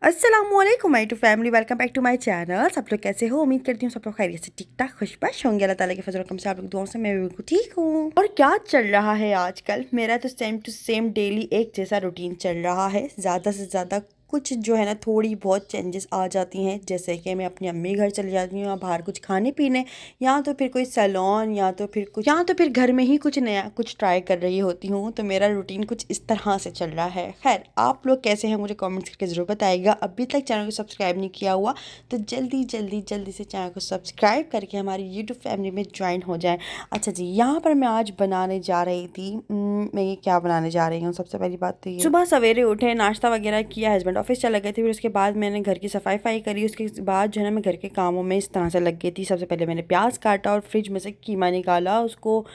अस्सलामुअलैकुम my two family, welcome back to my channel. सब लोग कैसे हो? उम्मीद करती हूँ सब लोग खैरियत से ठीक ठाक खुशबाश होंगे। अल्लाह ताला के फजल करम से आप लोग दुआओं से मैं बिल्कुल ठीक हूँ। और क्या चल रहा है आजकल? मेरा तो सेम टू सेम डेली एक जैसा रूटीन चल रहा है। ज़्यादा से ज़्यादा कुछ जो है ना थोड़ी बहुत चेंजेस आ जाती हैं, जैसे कि मैं अपनी अम्मी घर चली जाती हूँ या बाहर कुछ खाने पीने, या तो फिर कोई सैलून, या तो फिर घर में ही कुछ नया कुछ ट्राई कर रही होती हूँ। तो मेरा रूटीन कुछ इस तरह से चल रहा है। खैर, आप लोग कैसे हैं मुझे कमेंट्स करके ज़रूर बताइएगा। अभी तक चैनल को सब्सक्राइब नहीं किया हुआ तो जल्दी जल्दी जल्दी से चैनल को सब्सक्राइब करके हमारी यूट्यूब फैमिली में ज्वाइन हो जाएं। अच्छा जी, यहाँ पर मैं आज बनाने जा रही थी, मैं ये क्या बनाने जा रही हूँ। सबसे पहली बात तो ये, सुबह सवेरे उठे, नाश्ता वगैरह किया, हस्बैंड ऑफिस चले गए थे, फिर उसके बाद मैंने घर की सफाई करी। उसके बाद जो है ना मैं घर के कामों में इस तरह से लग गई थी। सबसे पहले मैंने प्याज काटा और फ्रिज में से कीमा निकाला। उसको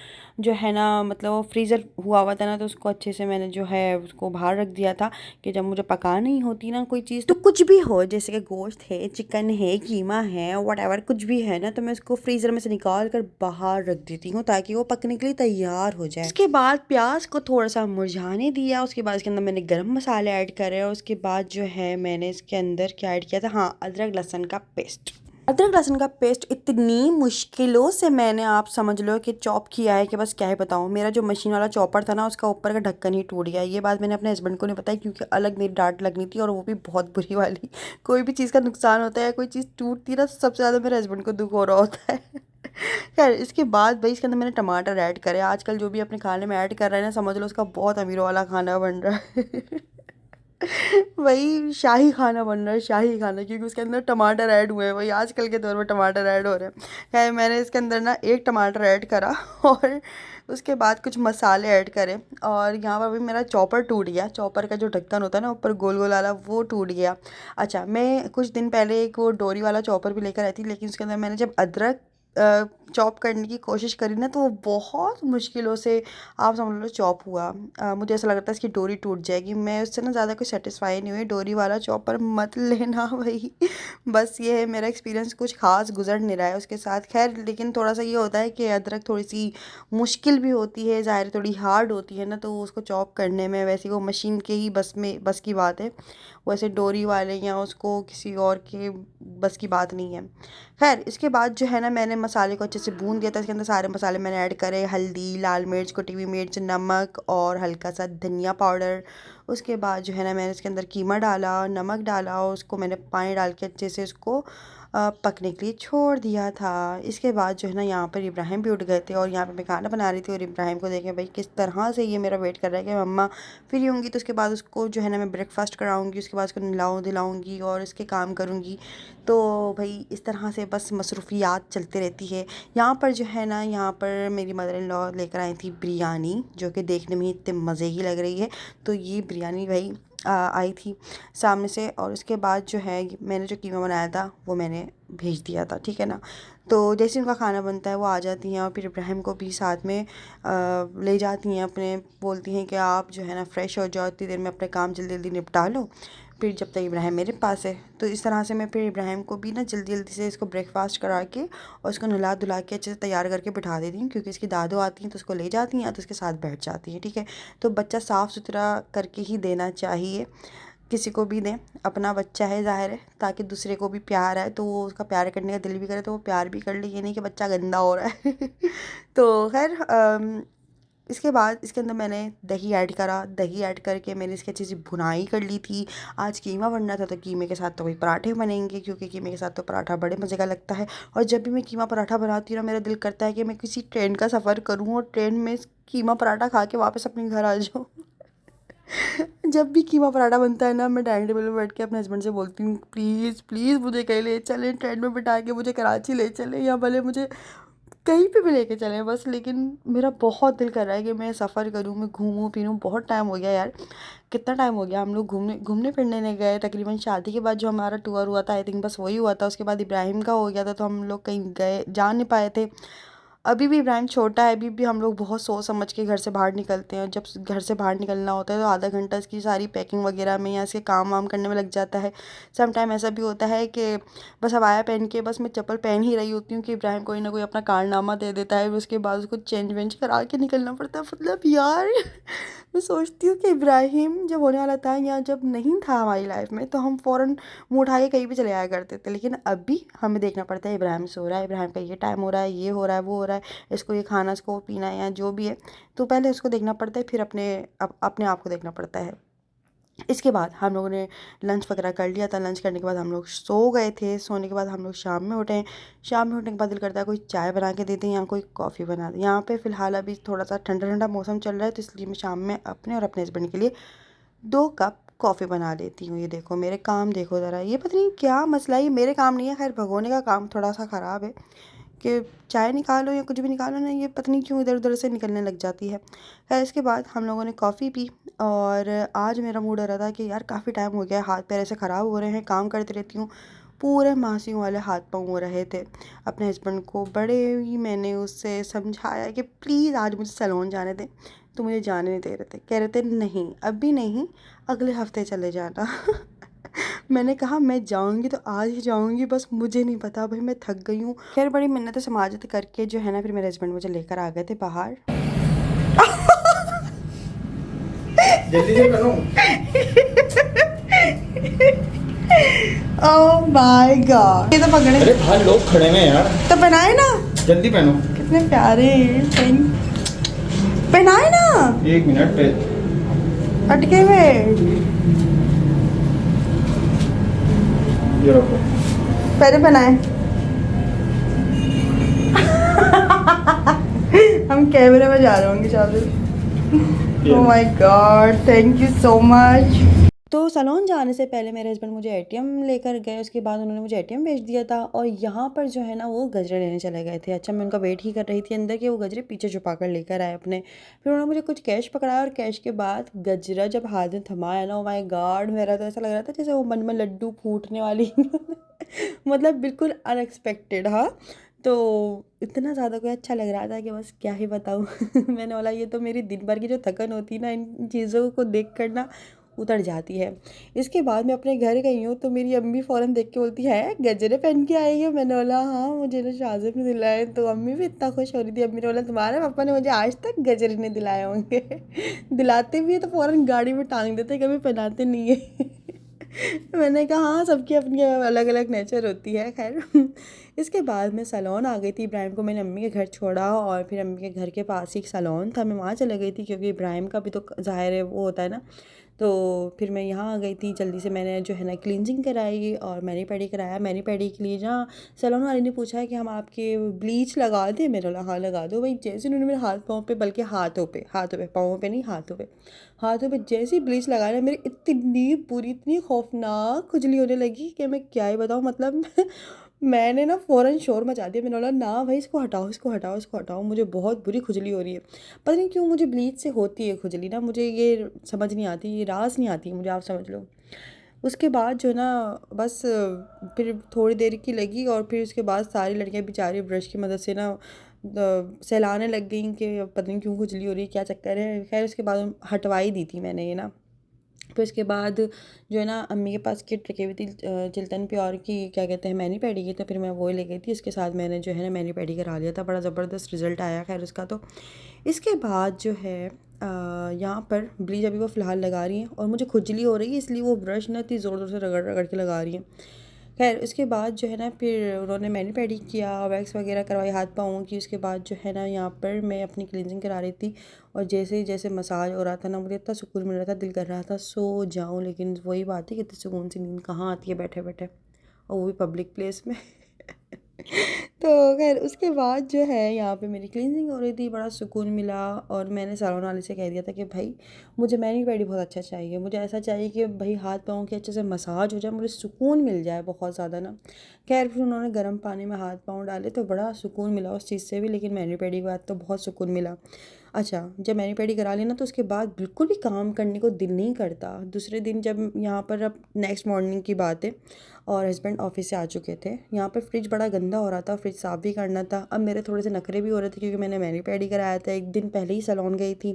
जो है ना मतलब वो फ्रीज़र हुआ था ना, तो उसको अच्छे से मैंने जो है उसको बाहर रख दिया था कि जब मुझे पकानी होती ना कोई चीज़, तो कुछ भी हो, जैसे कि गोश्त है, चिकन है, कीमा है, व्हाटएवर कुछ भी है ना, तो मैं उसको फ्रीज़र में से निकाल कर बाहर रख देती हूँ ताकि वो पकने के लिए तैयार हो जाए। उसके बाद प्याज को थोड़ा सा मुरझाने दिया। उसके बाद इसके अंदर मैंने गरम मसाले ऐड करे और उसके बाद जो है मैंने इसके अंदर क्या ऐड किया था, हाँ, अदरक लहसुन का पेस्ट। अदरक लहसुन का पेस्ट इतनी मुश्किलों से मैंने, आप समझ लो कि चॉप किया है कि बस क्या ही बताऊँ। मेरा जो मशीन वाला चॉपर था ना, उसका ऊपर का ढक्कन ही टूट गया। ये बात मैंने अपने हस्बैंड को नहीं बताई, क्योंकि अलग मेरी डांट लगनी थी, और वो भी बहुत बुरी वाली। कोई भी चीज़ का नुकसान होता है, कोई चीज़ टूटती है ना, सबसे ज़्यादा मेरे हस्बैंड को दुख हो रहा होता है। खैर, इसके बाद भाई इसके अंदर मैंने टमाटर ऐड करे। आजकल जो भी अपने खाने में ऐड कर रहे हैं ना, समझ लो उसका बहुत अमीरों वाला खाना बन रहा है। वही शाही खाना बन रहा है, शाही खाना, क्योंकि उसके अंदर टमाटर ऐड हुए हैं। वही आजकल के दौर में टमाटर ऐड हो रहे हैं। खैर, मैंने इसके अंदर ना एक टमाटर ऐड करा और उसके बाद कुछ मसाले ऐड करे। और यहाँ पर भी मेरा चॉपर टूट गया। चॉपर का जो ढक्कन होता है ना ऊपर गोल गोल वाला, वो टूट गया। अच्छा, मैं कुछ दिन पहले एक वो डोरी वाला चॉपर भी लेकर आई थी, लेकिन उसके अंदर मैंने जब अदरक चॉप करने की कोशिश करी ना, तो वो बहुत मुश्किलों से, आप समझ लो, चॉप हुआ। मुझे ऐसा लग रहा था इसकी डोरी टूट जाएगी। मैं उससे ना ज़्यादा कुछ सेटिस्फाई नहीं हुई। डोरी वाला चॉपर मत लेना भाई। बस ये है, मेरा एक्सपीरियंस कुछ खास गुजर नहीं रहा है उसके साथ। खैर, लेकिन थोड़ा सा ये होता है कि अदरक थोड़ी सी मुश्किल भी होती है, ज़ाहिर थोड़ी हार्ड होती है ना, तो उसको चॉप करने में, वैसे वो मशीन के ही बस की बात है। वैसे डोरी वाले या उसको किसी और के बस की बात नहीं है। खैर, इसके बाद जो है ना मैंने मसाले को अच्छे से भून दिया था। इसके अंदर सारे मसाले मैंने ऐड करे, हल्दी, लाल मिर्च, कुटी हुई मिर्च, नमक और हल्का सा धनिया पाउडर। उसके बाद जो है ना मैंने इसके अंदर कीमा डाला, नमक डाला और उसको मैंने पानी डाल के अच्छे से उसको पकने के लिए छोड़ दिया था। इसके बाद जो है ना यहाँ पर इब्राहिम भी उठ गए थे, और यहाँ पे मैं खाना बना रही थी, और इब्राहिम को देखें भाई किस तरह से ये मेरा वेट कर रहा है कि मम्मा फ्री होंगी तो उसके बाद उसको जो है ना मैं ब्रेकफास्ट कराऊंगी, उसके बाद उसको नहलाऊँ धुलाऊँगी और इसके काम करूँगी। तो भाई इस तरह से बस मसरूफियात चलती रहती है। यहाँ पर जो है ना, यहाँ पर मेरी मदर इन लॉ लेकर आई थी बिरयानी, जो कि देखने में इतने मज़े की लग रही है। तो ये बिरयानी भाई आई थी सामने से, और उसके बाद जो है मैंने जो कीमा बनाया था वो मैंने भेज दिया था, ठीक है ना। तो जैसे उनका खाना बनता है वो आ जाती हैं, और फिर इब्राहिम को भी साथ में ले जाती हैं अपने, बोलती हैं कि आप जो है ना फ्रेश हो जाओ, इतनी देर में अपने काम जल्दी जल्दी निपटा लो, फिर जब तक इब्राहिम मेरे पास है। तो इस तरह से मैं फिर इब्राहिम को भी ना जल्दी जल्दी से इसको ब्रेकफास्ट करा के और इसको नहला धुला के अच्छे से तैयार करके बिठा देती हूँ, क्योंकि इसकी दादू आती हैं तो उसको ले जाती हैं, या तो उसके साथ बैठ जाती हैं, ठीक है। तो बच्चा साफ़ सुथरा करके ही देना चाहिए, किसी को भी दें, अपना बच्चा है ज़ाहिर है, ताकि दूसरे को भी प्यार आए, तो वो उसका प्यार करने का दिल भी करे तो वो प्यार भी कर ले, ये नहीं कि बच्चा गंदा हो रहा है। तो खैर, इसके बाद इसके अंदर मैंने दही ऐड करा। दही ऐड करके मैंने इसकी अच्छी सी भुनाई कर ली थी। आज कीमा बनना था तो कीमे के साथ तो वही पराठे बनेंगे, क्योंकि कीमे के साथ तो पराठा बड़े मज़े का लगता है। और जब भी मैं कीमा पराठा बनाती हूँ ना, मेरा दिल करता है कि मैं किसी ट्रेन का सफ़र करूँ और ट्रेन में कीमा पराठा खा के वापस अपने घर आ जाऊँ। जब भी कीमा पराठा बनता है ना, मैं डाइनिंग टेबल पे बैठ के अपने हस्बैंड से बोलती हूँ, प्लीज़ प्लीज़ मुझे कहीं ले चलें, ट्रेन में बिठा के मुझे कराची ले चलें, या भले मुझे कहीं पे भी लेके चलें बस। लेकिन मेरा बहुत दिल कर रहा है कि मैं सफ़र करूँ, मैं घूमूँ फिरूँ। बहुत टाइम हो गया यार, कितना टाइम हो गया हम लोग घूमने घूमने फिरने नहीं गए। तकरीबन शादी के बाद जो हमारा टूर हुआ था, आई थिंक बस वही हुआ था। उसके बाद इब्राहिम का हो गया था, तो हम लोग कहीं गए जा नहीं पाए थे। अभी भी इब्राहिम छोटा है, अभी भी हम लोग बहुत सोच समझ के घर से बाहर निकलते हैं। जब घर से बाहर निकलना होता है तो आधा घंटा इसकी सारी पैकिंग वगैरह में या इसके काम वाम करने में लग जाता है। सम टाइम ऐसा भी होता है कि बस हवाया पहन के बस मैं चप्पल पहन ही रही होती हूँ कि इब्राहिम कोई ना कोई अपना कारनामा दे देता है, उसके बाद उसको चेंज वेंज करा के निकलना पड़ता है। मतलब यार मैं सोचती हूँ कि इब्राहिम जब होने वाला था या जब नहीं था हमारी लाइफ में तो हम फ़ौरन मुँह उठा के कहीं भी चले आया करते थे, लेकिन अभी हमें देखना पड़ता है इब्राहिम सो रहा है, इब्राहिम का ये टाइम हो रहा है, ये हो रहा है, वो हो रहा है, इसको ये खाना, इसको वो पीना है या जो भी है। तो पहले उसको देखना पड़ता है, फिर अपने आप को देखना पड़ता है। इसके बाद हम लोगों ने लंच वगैरह कर लिया था। लंच करने के बाद हम लोग सो गए थे। सोने के बाद हम लोग शाम में उठे। शाम में उठने के बाद दिल करता है कोई चाय बना के दे दें या कोई कॉफ़ी बना दें। यहाँ पे फ़िलहाल अभी थोड़ा सा ठंडा ठंडा मौसम चल रहा है, तो इसलिए मैं शाम में अपने और अपने हस्बैंड के लिए 2 कप कॉफ़ी बना लेती हूँ। ये देखो मेरे काम देखो ज़रा, ये पता नहीं क्या मसला है, ये मेरे काम नहीं है, खैर भगोने का काम थोड़ा सा ख़राब है कि चाय निकालो या कुछ भी निकालो ना, ये पता नहीं क्यों इधर उधर से निकलने लग जाती है। खैर इसके बाद हम लोगों ने कॉफ़ी पी और आज मेरा मूड हो रहा था कि यार काफ़ी टाइम हो गया, हाथ पैर ऐसे ख़राब हो रहे हैं, काम करती रहती हूँ, पूरे मासियों वाले हाथ पाँव हो रहे थे। अपने हस्बैंड को बड़े ही मैंने उससे समझाया कि प्लीज़ आज मुझे सैलून जाने दें, तो मुझे जाने नहीं दे रहे थे। कह रहे थे नहीं अभी नहीं, अगले हफ्ते चले जाना। मैंने कहा मैं जाऊंगी तो आज ही जाऊंगी, बस मुझे नहीं पता भाई, मैं थक गई हूँ। खैर बड़ी मिन्नत समाजत करके जो है ना, फिर मेरे हस्बैंड मुझे लेकर आ गए थे बाहर। जल्दी से करो। ओह माय गॉड, ये तो पकड़े। अरे बाहर लोग खड़े हैं यार, तो पहनाए ना, जल्दी पहनो। कितने प्यारे पहनाए ना। 1 मिनट पे अटके हुए। ये रखो, पहले पहनाए। हम कैमरे में जा रहे होंगे शायद। Oh my God, thank you so much. तो सैलून जाने से पहले मेरे हस्बैंड मुझे एटीएम लेकर गए, उसके बाद उन्होंने मुझे एटीएम भेज दिया था और यहाँ पर जो है ना वो गजरे लेने चले गए थे। अच्छा मैं उनका वेट ही कर रही थी अंदर कि वो गजरे पीछे छुपा कर लेकर आए अपने। फिर उन्होंने मुझे कुछ कैश पकड़ाया और कैश के बाद गजरा जब हाथ में थमाया ना, ओ माय गॉड, मेरा तो ऐसा लग रहा था जैसे वो मन में लड्डू फूटने वाली। मतलब बिल्कुल अनएक्सपेक्टेड। हाँ, तो इतना ज़्यादा कोई अच्छा लग रहा था कि बस क्या ही बताऊँ। मैंने बोला ये तो मेरी दिन भर की जो थकन होती है ना, इन चीज़ों को देख कर ना उतर जाती है। इसके बाद मैं अपने घर गई हूँ तो मेरी अम्मी फ़ौरन देख के बोलती है गजरे पहन के आई है। मैंने बोला हाँ, मुझे ना शाज़िब ने दिलाए। तो अम्मी भी इतना खुश हो रही थी। अम्मी ने बोला तुम्हारे पापा ने मुझे आज तक गजरे नहीं दिलाए होंगे। दिलाते भी है तो फ़ौरन गाड़ी में टांग देते, कभी पहनाते नहीं है। मैंने कहा हाँ, सबकी अपनी अलग अलग नेचर होती है। खैर इसके बाद मैं सैलून आ गई थी। इब्राहिम को मैंने अम्मी के घर छोड़ा और फिर अम्मी के घर के पास ही एक सैलून था, मैं वहाँ चले गई थी क्योंकि इब्राहिम का भी तो ज़ाहिर है वो होता है ना। तो फिर मैं यहाँ आ गई थी जल्दी से। मैंने जो है ना क्लींजिंग कराई और मैनी पेडी कराया। मैनी पेडी के लिए जहाँ सैलून वाले ने पूछा कि हम आपके ब्लीच लगा दें, मेरे बोला हाँ लगा दो भाई। जैसे उन्होंने मेरे हाथ पाँव पे, बल्कि हाथों पे, पाँवों पे नहीं, हाथों पे जैसे ही ब्लीच लगाया ना, मेरी इतनी बुरी, इतनी खौफनाक खुजली होने लगी कि मैं क्या ही बताऊँ। मतलब मैंने ना फ़ौरन शोर मचा दिया। मैंने बोला ना भाई इसको हटाओ, इसको हटाओ, इसको हटाओ, मुझे बहुत बुरी खुजली हो रही है। पता नहीं क्यों मुझे ब्लीच से होती है खुजली ना, मुझे ये समझ नहीं आती, ये रास नहीं आती मुझे, आप समझ लो। उसके बाद जो ना बस फिर थोड़ी देर की लगी और फिर उसके बाद सारी लड़कियां बेचारी ब्रश की मदद से ना सहलाने लग गई कि पता नहीं क्यों खुजली हो रही है, क्या चक्कर है। खैर उसके बाद हटवाई दी थी मैंने ये ना। फिर उसके बाद जो है ना अम्मी के पास किट रखी हुई थी चिल्तन प्योर की, क्या कहते हैं, मैनी पैडी की, तो फिर मैं वो ले गई थी। इसके साथ मैंने जो है ना मैनी पैडी करा लिया था, बड़ा ज़बरदस्त रिज़ल्ट आया खैर उसका। तो इसके बाद जो है यहाँ पर ब्लीच अभी वो फ़िलहाल लगा रही हैं और मुझे खुजली हो रही है इसलिए वो ब्रश ना इतनी ज़ोर ज़ोर से रगड़ रगड़ के लगा रही हैं। खैर उसके बाद जो है ना फिर उन्होंने मैनी पैडी किया, वैक्स वगैरह करवाई हाथ पाँव की। उसके बाद जो है ना यहाँ पर मैं अपनी क्लींजिंग करा रही थी और जैसे जैसे मसाज हो रहा था ना, मुझे इतना सुकून मिल रहा था, दिल कर रहा था सो जाऊँ, लेकिन वही बात है कि इतनी सुकून सी नींद कहाँ आती है बैठे बैठे, और वो भी पब्लिक प्लेस में। तो खैर उसके बाद जो है यहाँ पे मेरी क्लींजिंग हो रही थी, बड़ा सुकून मिला। और मैंने सैलून वाले से कह दिया था कि भाई मुझे मैनी पैडी बहुत अच्छा चाहिए, मुझे ऐसा चाहिए कि भाई हाथ पाँव के अच्छे से मसाज हो जाए, मुझे सुकून मिल जाए बहुत ज़्यादा ना। खैर फिर उन्होंने गर्म पानी में हाथ पाँव डाले तो बड़ा सुकून मिला उस चीज़ से भी, लेकिन मैनी पैडी के बाद तो बहुत सुकून मिला। अच्छा, जब मैनी-पेडी करा ली ना तो उसके बाद बिल्कुल भी काम करने को दिल नहीं करता। दूसरे दिन जब यहाँ पर, अब नेक्स्ट मॉर्निंग की बात है और हस्बैंड ऑफ़िस से आ चुके थे। यहाँ पे फ्रिज बड़ा गंदा हो रहा था, फ्रिज साफ़ भी करना था। अब मेरे थोड़े से नखरे भी हो रहे थे क्योंकि मैंने मैनी-पेडी कराया था, 1 दिन पहले ही सैलून गई थी।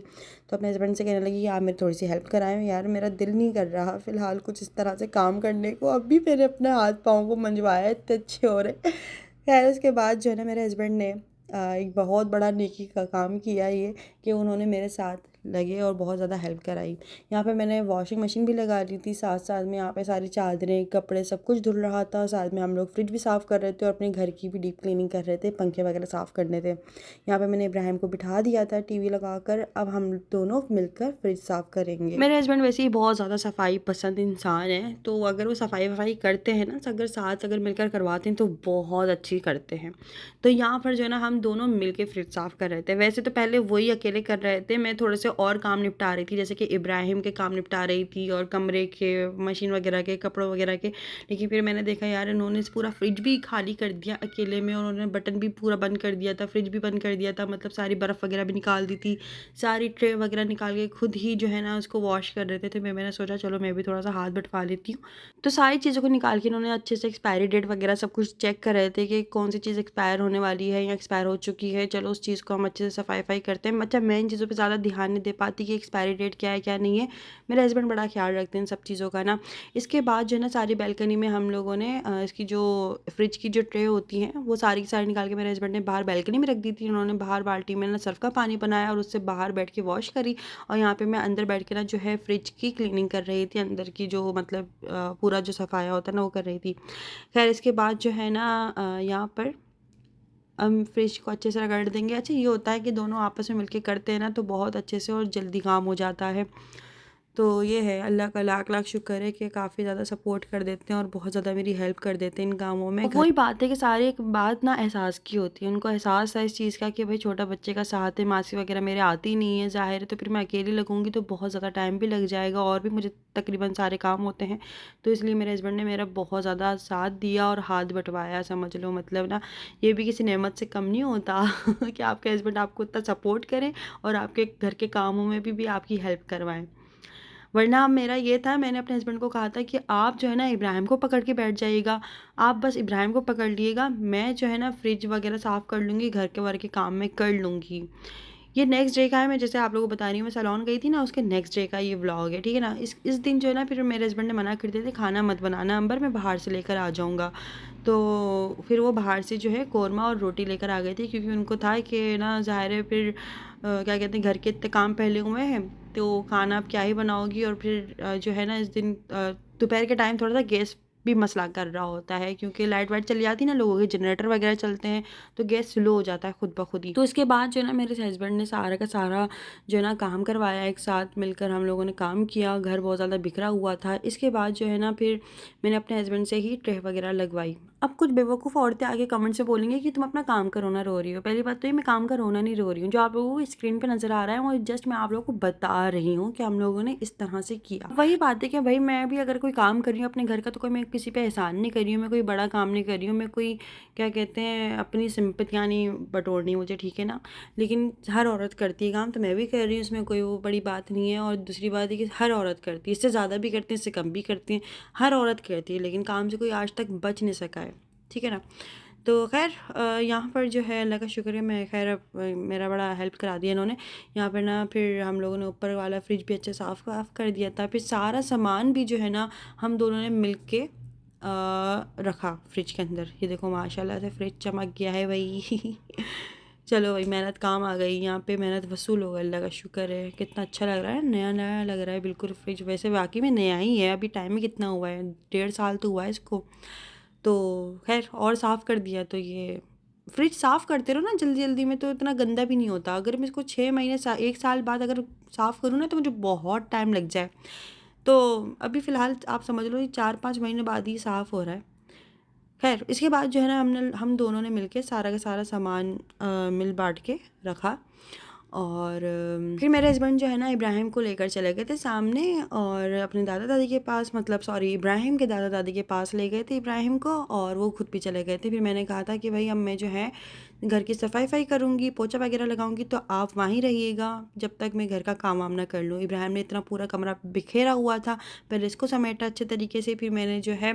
तो अपने हस्बैंड से कहने लगी कि आप मेरी थोड़ी-सी हेल्प कराएँ यार, मेरा दिल नहीं कर रहा फ़िलहाल कुछ इस तरह से काम करने को। अब भी मैंने अपने हाथ-पाँव को मंजवाया, इतने अच्छे हो रहे। ख़ैर उसके बाद जो है ना मेरे हस्बैंड ने एक बहुत बड़ा नेकी का काम किया ये, कि उन्होंने मेरे साथ लगे और बहुत ज़्यादा हेल्प कराई। यहाँ पे मैंने वॉशिंग मशीन भी लगा ली थी, साथ-साथ में यहाँ पे सारी चादरें, कपड़े सब कुछ धुल रहा था। साथ में हम लोग फ्रिज भी साफ़ कर रहे थे और अपने घर की भी डीप क्लीनिंग कर रहे थे, पंखे वगैरह साफ़ करने थे। यहाँ पे मैंने इब्राहिम को बिठा दिया था टीवी लगाकर, अब हम दोनों मिलकर फ्रिज साफ़ करेंगे। मेरे हस्बैंड वैसे ही बहुत ज़्यादा सफाई पसंद इंसान हैं, तो अगर वो सफाई-वफाई करते हैं ना, अगर साथ अगर मिलकर करवाते हैं तो बहुत अच्छी करते हैं। तो यहाँ पर जो है ना हम दोनों मिलके फ्रिज साफ़ कर रहे थे। वैसे तो पहले वही अकेले कर रहे थे, मैं थोड़े से और काम निपटा रही थी, जैसे कि इब्राहिम के काम निपटा रही थी और कमरे के, मशीन वगैरह के, कपड़ों वगैरह के। लेकिन फिर मैंने देखा यार इन्होंने पूरा फ्रिज भी खाली कर दिया अकेले में, और उन्होंने बटन भी पूरा बंद कर दिया था, फ्रिज भी बंद कर दिया था, मतलब सारी बर्फ़ वगैरह भी निकाल दी थी, सारी ट्रे वगैरह निकाल के खुद ही जो है ना उसको वॉश कर रहे थे। तो मैंने सोचा चलो मैं भी थोड़ा सा हाथ बटवा लेती हूँ। तो सारी चीज़ों को निकाल के इन्होंने अच्छे से एक्सपायरी डेट वगैरह सब कुछ चेक कर रहे थे कि कौन सी चीज़ एक्सपायर होने वाली है या एक्सपायर हो चुकी है। चलो उस चीज़ को हम अच्छे से सफाई करते हैं। अच्छा, मैं इन चीज़ों पे ज़्यादा ध्यान नहीं दे पाती कि एक्सपायरी डेट क्या है क्या नहीं है। मेरे हस्बैंड बड़ा ख्याल रखते हैं इन सब चीज़ों का ना। इसके बाद जो है ना सारी बालकनी में हम लोगों ने इसकी जो फ्रिज की जो ट्रे होती हैं वो सारी की सारी निकाल के मेरे हस्बैंड ने बाहर बालकनी में रख दी थी। उन्होंने बाहर बाल्टी में ना सर्फ़ का पानी बनाया और उससे बाहर बैठ के वॉश करी, और यहाँ पे मैं अंदर बैठ के ना जो है फ्रिज की क्लीनिंग कर रही थी, अंदर की जो मतलब पूरा जो सफाया होता है ना वो कर रही थी। खैर इसके बाद जो है ना यहाँ पर हम फ्रिज को अच्छे से रगड़ देंगे। अच्छा, ये होता है कि दोनों आपस में मिलके करते हैं ना तो बहुत अच्छे से और जल्दी काम हो जाता है। तो ये है, अल्लाह का लाख लाख शुक्र है कि काफ़ी ज़्यादा सपोर्ट कर देते हैं और बहुत ज़्यादा मेरी हेल्प कर देते हैं इन कामों में। वही बात है कि सारी एक बात ना एहसास की होती है, उनको एहसास है इस चीज़ का कि भाई छोटा बच्चे का साथ है, मासी वगैरह मेरे आती नहीं है ज़ाहिर है, तो फिर मैं अकेली लगूंगी तो बहुत ज़्यादा टाइम भी लग जाएगा और भी मुझे तकरीबन सारे काम होते हैं। तो इसलिए मेरे हस्बैंड ने मेरा बहुत ज़्यादा साथ दिया और हाथ बटवाया, समझ लो। मतलब ना ये भी किसी नेमत से कम नहीं होता कि आपके हस्बैंड आपको इतना सपोर्ट करें और आपके घर के कामों में भी आपकी हेल्प करवाएं। वरना मेरा ये था, मैंने अपने हस्बैंड को कहा था कि आप जो है ना इब्राहिम को पकड़ के बैठ जाइएगा, आप बस इब्राहिम को पकड़ लिएगा, मैं जो है ना फ्रिज वगैरह साफ़ कर लूँगी, घर के वर के काम मैं कर लूँगी। ये नेक्स्ट डे का है, मैं जैसे आप लोगों को बता रही हूँ, मैं सैलून गई थी ना, उसके नेक्स्ट डे का ये व्लॉग है, ठीक है ना। इस दिन जो है ना फिर मेरे हस्बैंड ने मना कर दिया था, खाना मत बनाना अंबर, मैं बाहर से लेकर आ जाऊँगा। तो फिर वो बाहर से जो है कौरमा और रोटी लेकर आ गए थे, क्योंकि उनको था कि ना ज़ाहिर है फिर क्या कहते हैं, घर के इतने काम फैले हुए हैं तो खाना आप क्या ही बनाओगी। और फिर जो है ना इस दिन दोपहर के टाइम थोड़ा सा गैस भी मसला कर रहा होता है, क्योंकि लाइट वाइट चली जाती है ना, लोगों के जनरेटर वगैरह चलते हैं तो गैस स्लो हो जाता है खुद ब खुद ही। तो इसके बाद जो है ना मेरे हस्बैंड ने सारा का सारा जो है ना काम करवाया, एक साथ मिलकर हम लोगों ने काम किया। घर बहुत ज़्यादा बिखरा हुआ था। इसके बाद जो है ना फिर मैंने अपने हस्बैंड से ही ट्रे वगैरह लगवाई। अब कुछ बेवकूफ़ औरतें आगे कमेंट से बोलेंगे कि तुम अपना काम का रोना रो रही हो। पहली बात तो ये, मैं काम का रोना नहीं रो रही हूँ, जो आप लोगों को स्क्रीन पे नज़र आ रहा है वो जस्ट मैं आप लोगों को बता रही हूँ कि हम लोगों ने इस तरह से किया। वही बात है कि भाई मैं भी अगर कोई काम कर रही हूँ अपने घर का, तो कोई मैं किसी पे एहसान नहीं कर रही हूँ, मैं कोई बड़ा काम नहीं कर रही हूँ, मैं कोई क्या कहते हैं अपनी सिंपतियाँ नहीं बटोरनी मुझे, ठीक है ना। लेकिन हर औरत करती है काम, तो मैं भी कर रही हूँ, इसमें कोई वो बड़ी बात नहीं है। और दूसरी बात है कि हर औरत करती है, इससे ज़्यादा भी करती है, इससे कम भी करती है, हर औरत करती है, लेकिन काम से कोई आज तक बच नहीं सका है, ठीक है ना। तो खैर यहाँ पर जो है अल्लाह का शुक्र है, मैं खैर मेरा बड़ा हेल्प करा दिया इन्होंने। यहाँ पर ना फिर हम लोगों ने ऊपर वाला फ्रिज भी अच्छे साफ़ कर दिया था। फिर सारा सामान भी जो है ना हम दोनों ने मिल के रखा फ्रिज के अंदर। ये देखो माशाल्लाह से फ्रिज चमक गया है भाई चलो भाई, मेहनत काम आ गई, यहाँ पे मेहनत वसूल हो गई, अल्लाह का शुक्र है। कितना अच्छा लग रहा है, नया नया लग रहा है बिल्कुल फ्रिज। वैसे वाकई में नया ही है, अभी टाइम में कितना हुआ है, 1.5 साल तो हुआ है इसको। तो खैर और साफ़ कर दिया। तो ये फ्रिज साफ़ करते रहो ना जल्दी जल्दी में, तो इतना गंदा भी नहीं होता। अगर मैं इसको 6 महीने 1 साल बाद अगर साफ़ करूँ ना तो मुझे बहुत टाइम लग जाए। तो अभी फ़िलहाल आप समझ लो ये 4-5 महीने बाद ही साफ़ हो रहा है। खैर इसके बाद जो है ना हम दोनों ने मिलके सारा का सारा सामान मिल बांट के रखा। और फिर मेरे हस्बैंड जो है ना इब्राहिम को लेकर चले गए थे सामने, और अपने दादा दादी के पास, मतलब सॉरी इब्राहिम के दादा दादी के पास ले गए थे इब्राहिम को, और वो खुद भी चले गए थे। फिर मैंने कहा था कि भाई अब मैं जो है घर की सफाई करूँगी, पोछा वगैरह लगाऊंगी, तो आप वहीं रहिएगा जब तक मैं घर का काम वाम ना कर लूँ। इब्राहिम ने इतना पूरा कमरा बिखेरा हुआ था, पहले इसको समेटा अच्छे तरीके से, फिर मैंने जो है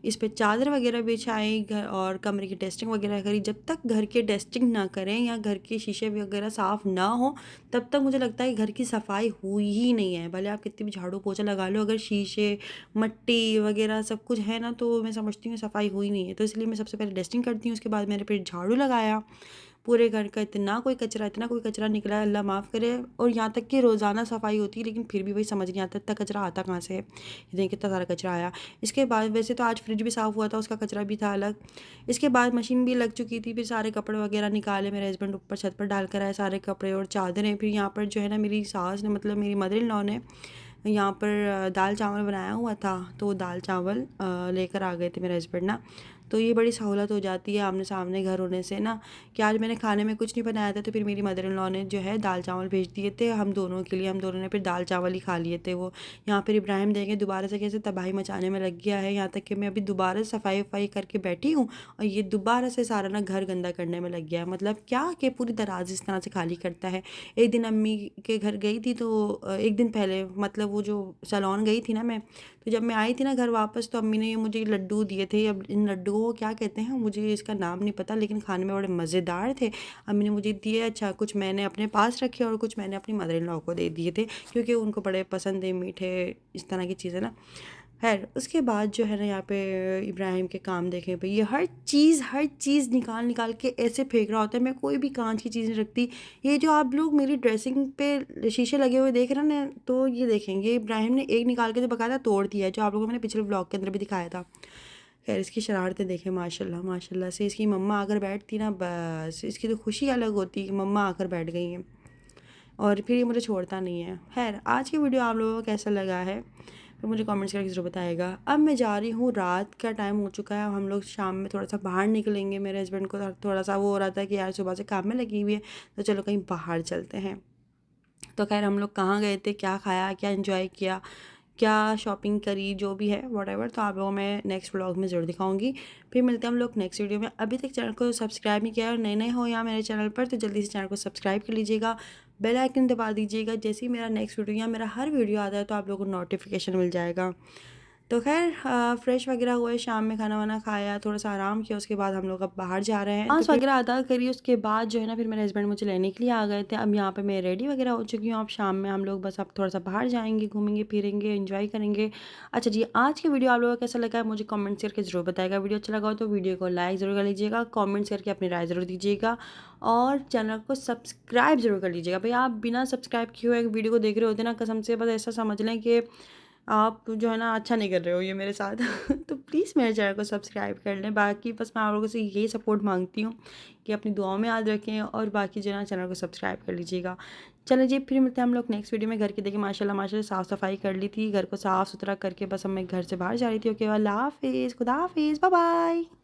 इस पर चादर वगैरह बिछाई घर और कमरे की टेस्टिंग वगैरह करी। जब तक घर की टेस्टिंग ना करें या घर के शीशे वगैरह साफ़ ना हो, तब तक मुझे लगता है घर की सफाई हुई ही नहीं है। भले आप कितनी भी झाड़ू पोछा लगा लो, अगर शीशे मट्टी वगैरह सब कुछ है ना, तो मैं समझती हूँ सफाई हुई नहीं है। तो इसलिए मैं सबसे पहले डस्टिंग करती हूँ, उसके बाद मैंने फिर झाड़ू लगाया। पूरे घर का इतना कोई कचरा निकला है, अल्लाह माफ़ करे। और यहाँ तक कि रोज़ाना सफाई होती है, लेकिन फिर भी वही समझ नहीं आता इतना कचरा आता कहाँ से है। ये देखिए कितना सारा कचरा आया। इसके बाद वैसे तो आज फ्रिज भी साफ़ हुआ था, उसका कचरा भी था अलग। इसके बाद मशीन भी लग चुकी थी, फिर सारे कपड़े वगैरह निकाले, मेरे हस्बैंड ऊपर छत पर डाल कर आए सारे कपड़े और चादरें। फिर यहाँ पर जो है ना, मेरी सास ने, मतलब मेरी मदर इन लॉ ने यहाँ पर दाल चावल बनाया हुआ था, तो दाल चावल लेकर आ गए थे मेरे हस्बैंड ना। तो ये बड़ी सहूलत हो जाती है आमने सामने घर होने से ना, कि आज मैंने खाने में कुछ नहीं बनाया था, तो फिर मेरी मदर इन लॉ ने जो है दाल चावल भेज दिए थे हम दोनों के लिए। हम दोनों ने फिर दाल चावल ही खा लिए थे वो। यहाँ पर इब्राहिम देखें दोबारा से कैसे तबाही मचाने में लग गया है, यहाँ तक कि मैं अभी दोबारा सफाई वफाई करके बैठी हूँ और ये दोबारा से सारा ना घर गंदा करने में लग गया है। मतलब क्या कि पूरी दराज इस तरह से खाली करता है। एक दिन अम्मी के घर गई थी, तो एक दिन पहले, मतलब वो जो सैलून गई थी ना मैं, तो जब मैं आई थी ना घर वापस, तो अम्मी ने ये मुझे लड्डू दिए थे। अब इन लड्डुओं को क्या कहते हैं मुझे इसका नाम नहीं पता, लेकिन खाने में बड़े मज़ेदार थे। अम्मी ने मुझे दिए। अच्छा, कुछ मैंने अपने पास रखे और कुछ मैंने अपनी मदर इन लॉ को दे दिए थे, क्योंकि उनको बड़े पसंद है मीठे इस तरह की चीज़ें ना। खैर उसके बाद जो है ना, यहाँ पे इब्राहिम के काम देखें भाई, ये हर चीज़ निकाल निकाल के ऐसे फेंक रहा होता है। मैं कोई भी कांच की चीज़ नहीं रखती। ये जो आप लोग मेरी ड्रेसिंग पे शीशे लगे हुए देख रहे हैं ना, तो ये देखेंगे इब्राहिम ने एक निकाल के तो बकायदा तोड़ दिया है, जो आप लोगों को मैंने पिछले व्लॉग के अंदर भी दिखाया था। खैर इसकी शरारतें देखें, माशाल्लाह माशाल्लाह से। इसकी मम्मा आकर बैठती ना, बस इसकी तो खुशी अलग होती कि मम्मा आकर बैठ गई हैं, और फिर ये मुझे छोड़ता नहीं है। खैर आज की वीडियो आप लोगों को कैसा लगा है तो मुझे कमेंट्स करके ज़रूर बताएगा। अब मैं जा रही हूँ, रात का टाइम हो चुका है, हम लोग शाम में थोड़ा सा बाहर निकलेंगे। मेरे हस्बैंड को थोड़ा सा वो हो रहा था कि यार सुबह से काम में लगी हुई है, तो चलो कहीं बाहर चलते हैं। तो खैर हम लोग कहाँ गए थे, क्या खाया, क्या एंजॉय किया, क्या शॉपिंग करी, जो भी है व्हाटएवर, तो आप लोगों मैं नेक्स्ट व्लॉग में ज़रूर दिखाऊंगी। फिर मिलते हैं हम लोग नेक्स्ट वीडियो में। अभी तक चैनल को सब्सक्राइब नहीं किया है और नए नए हो यहाँ मेरे चैनल पर, तो जल्दी से चैनल को सब्सक्राइब कर लीजिएगा, बेल आइकन दबा दीजिएगा। जैसे ही मेरा नेक्स्ट वीडियो या मेरा हर वीडियो आता है, तो आप लोगों को नोटिफिकेशन मिल जाएगा। तो खैर फ्रेश वगैरह हुए, शाम में खाना वाना खाया, थोड़ा सा आराम किया, उसके बाद हम लोग अब बाहर जा रहे हैं। डांस वगैरह अदा करी, उसके बाद जो है ना, फिर मेरे हस्बैंड मुझे लेने के लिए आ गए थे। अब यहाँ पे मैं रेडी वगैरह हो चुकी हूँ। अब शाम में हम लोग बस अब थोड़ा सा बाहर जाएंगे, घूमेंगे फिरेंगे, एंजॉय करेंगे। अच्छा जी, आज की वीडियो आप लोगों को कैसा लगा है मुझे कमेंट्स करके ज़रूर बताएगा। वीडियो अच्छा लगा हो तो वीडियो को लाइक ज़रूर कर लीजिएगा, कॉमेंट्स करके अपनी राय ज़रूर दीजिएगा, और चैनल को सब्सक्राइब ज़रूर कर लीजिएगा। भाई आप बिना सब्सक्राइब किए हुए एक वीडियो को देख रहे होते ना, कसम से बस ऐसा समझ लें कि आप जो है ना अच्छा नहीं कर रहे हो ये मेरे साथ तो प्लीज़ मेरे चैनल को सब्सक्राइब कर लें। बाकी बस मैं आप लोगों से यही सपोर्ट मांगती हूँ कि अपनी दुआओं में याद रखें, और बाकी जो है ना चैनल को सब्सक्राइब कर लीजिएगा। चलो जी, फिर मिलते हैं हम लोग नेक्स्ट वीडियो में। घर की देखिए माशाल्लाह माशाल्लाह साफ़ सफाई कर ली थी, घर को साफ़ सुथरा करके बस अब मैं घर से बाहर जा रही थी। ओके, अल्लाह हाफिज़, खुदा हाफिज़, बाय बाय।